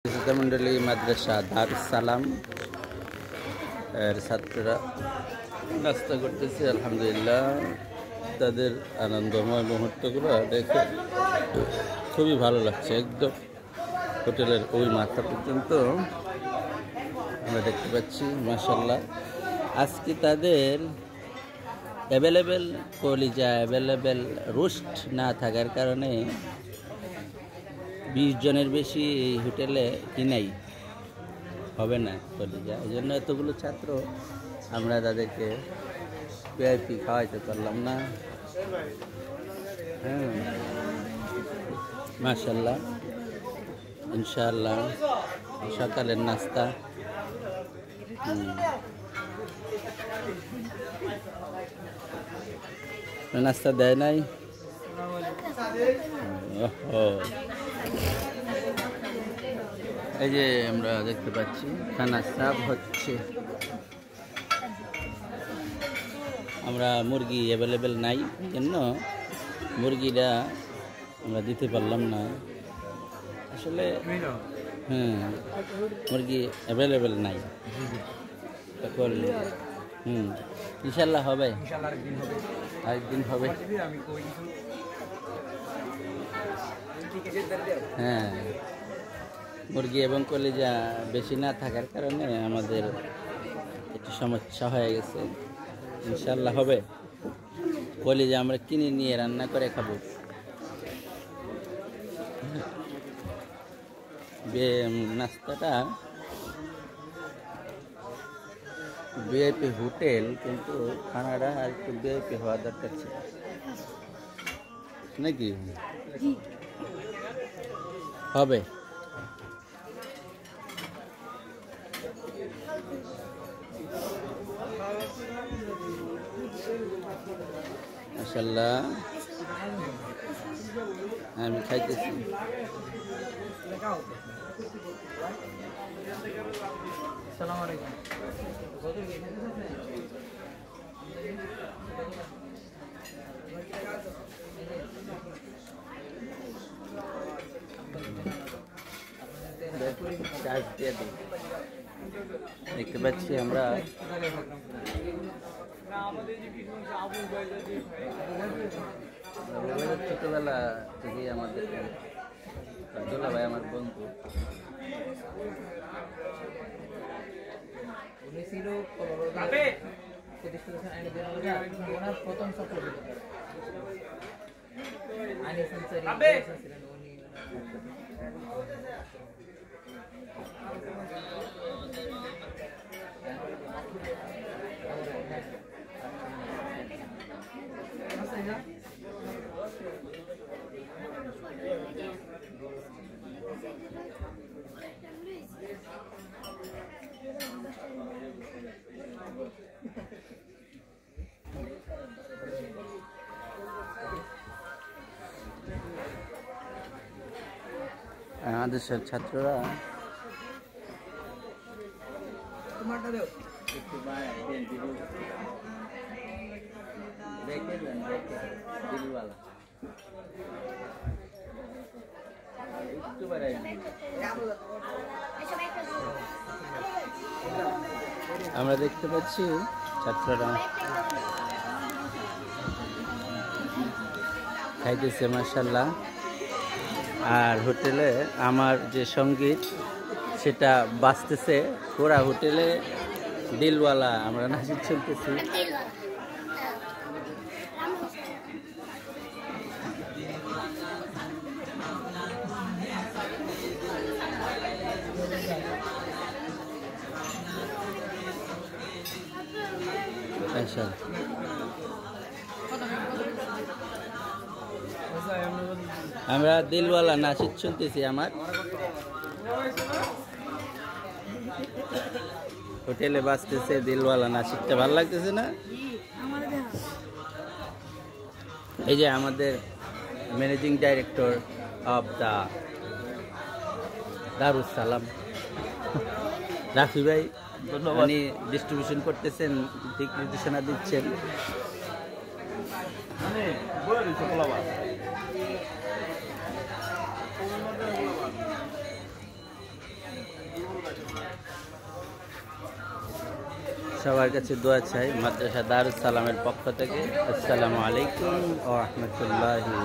মন্ডলী মাদ্রাসা দারুস সালাম এর ছাত্ররা নাস্তা করতেছে। আলহামদুলিল্লাহ, তাদের আনন্দময় মুহূর্তগুলো দেখে খুবই ভালো লাগছে। একদম হোটেলের ওই মাথা পর্যন্ত আমরা দেখতে পাচ্ছি। মাশাআল্লাহ, আজকে তাদের অ্যাভেলেবেল কলিজা, অ্যাভেলেবেল রোস্ট না থাকার কারণে 20 জনের বেশি এই হোটেলে কিনাই হবে না কলিজা। এই জন্য এতগুলো ছাত্র আমরা তাদেরকে ভিআইপি খাওয়াইতে পারলাম না। হ্যাঁ, মাশাআল্লাহ, ইনশাআল্লাহ সকালের নাস্তা। নাস্তা দেয় নাই। এই যে আমরা দেখতে পাচ্ছি খানা সার্ভ হচ্ছে। আমরা মুরগি অ্যাভেলেবেল নাই জন্য মুরগিটা আমরা দিতে পারলাম না আসলে। হ্যাঁ, মুরগি অ্যাভেলেবেল নাই এখন। ইনশাল্লাহ হবে, আরেকদিন হবে। হ্যাঁ, মুরগি এবং কলিজা বেশি না থাকার কারণে আমাদের একটু সমস্যা হয়ে গেছে। ইনশাল্লাহ হবে। কলিজা আমরা কিনে নিয়ে রান্না করে খাবো। নাস্তাটা ভিআইপি হোটেল, কিন্তু খানাটা আর একটু ভিআইপি হওয়া দরকার ছিল নাকি? হবে। মাশাআল্লাহ, আমি খাইতেছি। আসসালামু আলাইকুম। দেখতে পাচ্ছি আমরা ছোটবেলা থেকে আমাদের দোলা ভাই আমার বন্ধু, উনি ছিল প্রথম সফল আমাদের সব ছাত্ররা আমরা দেখতে পাচ্ছি ছাত্ররা খাইতেছে মাশাআল্লাহ। আর হোটেলে আমার যে সঙ্গীত সেটা বাজতেছে পুরা হোটেলে, দিলওয়ালা আমরা নাচিত শুনতেছি। আমরা দিলওয়ালা নাচিত শুনতেছি। আমার হোটেলে বাজতেছে দিলওয়ালা নাচিতটা, ভালো লাগতেছে না? এই যে আমাদের managing director of the Darus Salam Rafi ভাই, উনি ডিস্ট্রিবিউশন করতেছেন, দিক নির্দেশনা দিচ্ছেন। সবার কাছে দোয়া চাই মাদ্রাসা দারুস সালামের পক্ষ থেকে। আসসালামু আলাইকুম ওয়া রাহমাতুল্লাহি।